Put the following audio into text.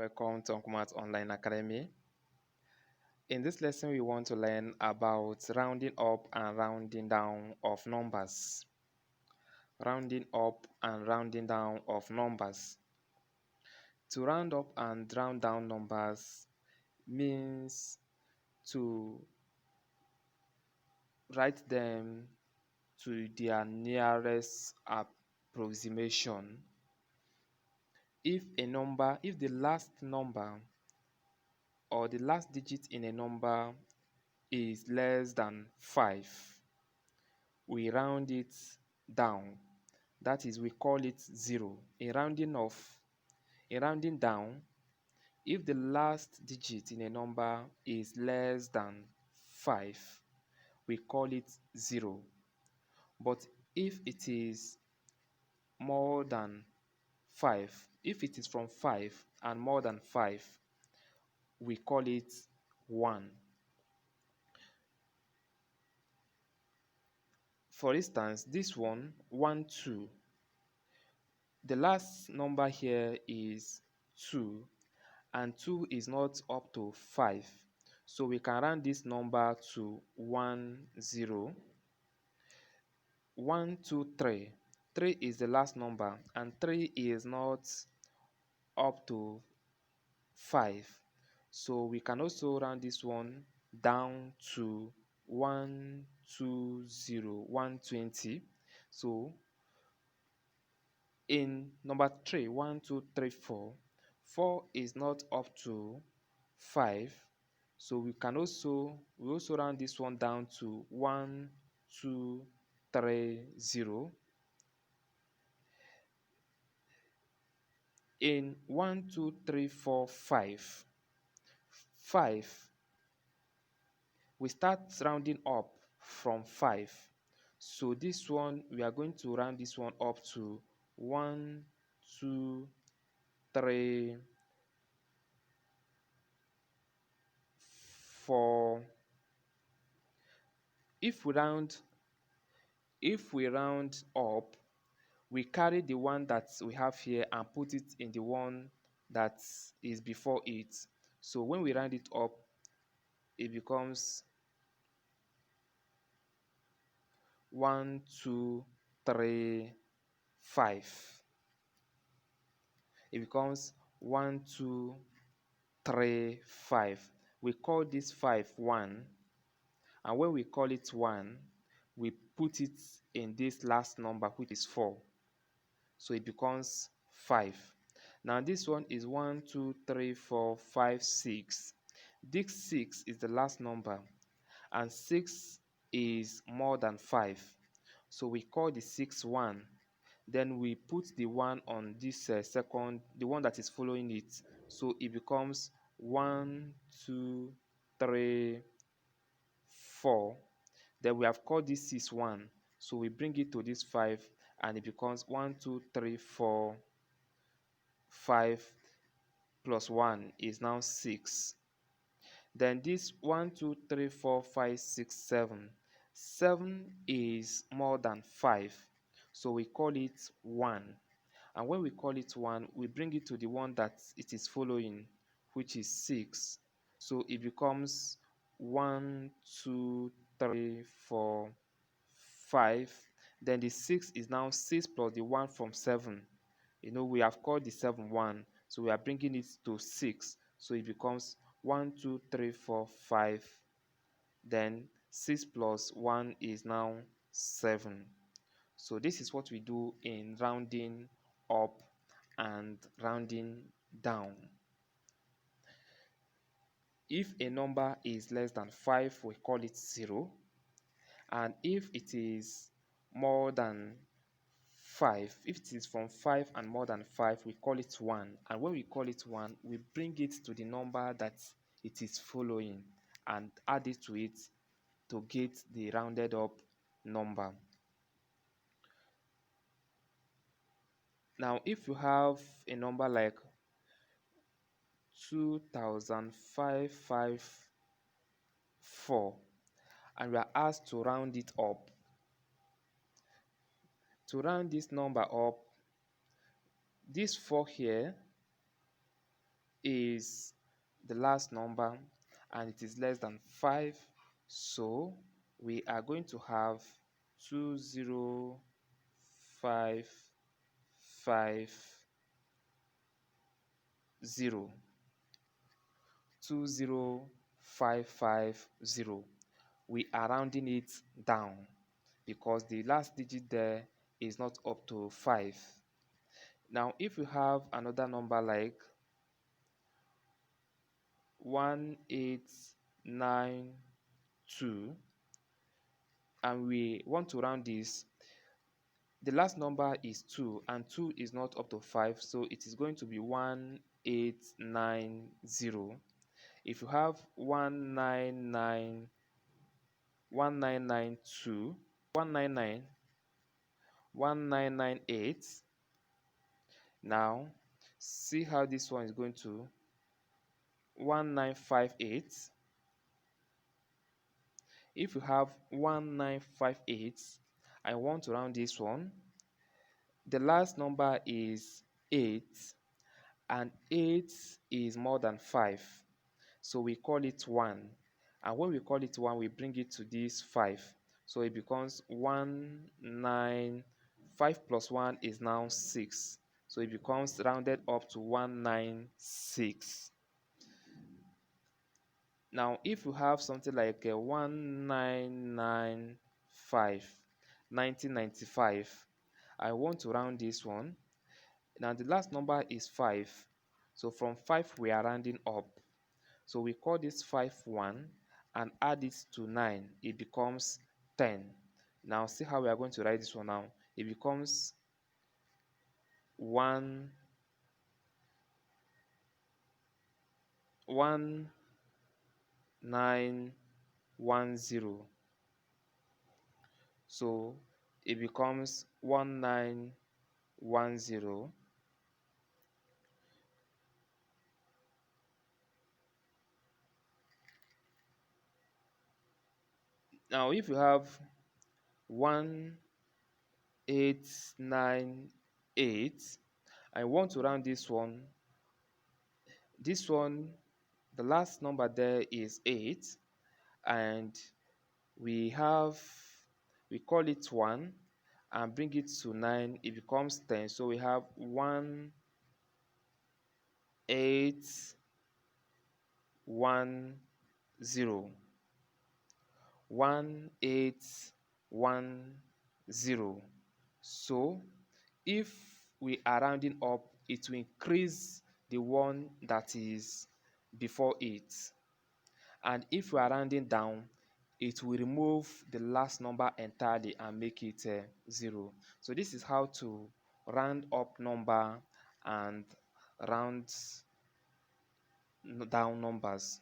Welcome to Uncle Maths Online Academy. In this lesson, we want to learn about rounding up and rounding down of numbers. Rounding up and rounding down of numbers. To round up and round down numbers means to write them to their nearest approximation. If the last number or the last digit in a number is less than 5, we round it down. That is, we call it 0. In rounding down, if the last digit in a number is less than 5, we call it 0. But if it is more than 5, if it is from 5 and more than 5, we call it 1. For instance, this one, 1, 2. The last number here is 2, and 2 is not up to 5. So we can round this number to 1, 0. 1, 2, 3. 3 is the last number, and 3 is not up to 5. So we can also round this one down to 1, 2, 0, 120. So in number 3, 1, 2, 3, 4, 4 is not up to 5. So we also round this one down to 1, 2, 3, 0. In 1, 2, 3, 4, 5, 5, we start rounding up from 5. So this one, we are going to round this one up to 1, 2, 3, 4. If we round up, we carry the one that we have here and put it in the one that is before it. So when we round it up, it becomes 1, 2, 3, 5. It becomes 1, 2, 3, 5. We call this 5 1, and when we call it 1, we put it in this last number, which is 4. So it becomes 5. Now this one is 1, 2, 3, 4, 5, 6. This 6 is the last number, and 6 is more than 5. So we call the 6 1. Then we put the 1 on this the one that is following it. So it becomes 1, 2, 3, 4. Then we have called this 6 1. So we bring it to this 5, and it becomes 1, 2, 3, 4, 5 plus 1 is now 6. Then this 1, 2, 3, 4, 5, 6, 7. 7 is more than 5. So we call it 1. And when we call it 1, we bring it to the one that it is following, which is 6. So it becomes 1, 2, 3, 4, 5. Then the 6 is now 6 plus the 1 from 7. We have called the 7 1. So we are bringing it to 6. So it becomes 1, 2, 3, 4, 5. Then 6 plus 1 is now 7. So this is what we do in rounding up and rounding down. If a number is less than 5, we call it 0. And if it is more than 5, if it is from 5 and more than 5, we call it 1. And when we call it 1, we bring it to the number that it is following and add it to it to get the rounded up number. Now, if you have a number like 2,554 and we are asked to round it up, to round this number up, this 4 here is the last number and it is less than 5, so we are going to have 20550. 20550. We are rounding it down because the last digit there is not up to 5. Now if you have another number like 1892 and we want to round this, the last number is 2 and 2 is not up to 5, so it is going to be 1890. If you have 199, 1992, 199, 1998, now see how this one is going to 1958. If you have 1958, I want to round this one. The last number is 8 and 8 is more than 5, so we call it 1, and when we call it 1 we bring it to this 5, so it becomes 195 plus 1 is now 6, so it becomes rounded up to 196. Now if you have something like 1995, 1995, I want to round this one. Now the last number is 5, so from 5 we are rounding up, so we call this 5 1 and add it to 9, it becomes 10. Now see how we are going to write this one now. It becomes 1910. So it becomes 1910. Now if you have 1898, I want to round this one. This one, the last number there is 8 and we call it 1 and bring it to 9, it becomes 10, so we have 1810. 1810. So if we are rounding up, it will increase the one that is before it, and if we are rounding down, it will remove the last number entirely and make it 0. So this is how to round up number and round down numbers.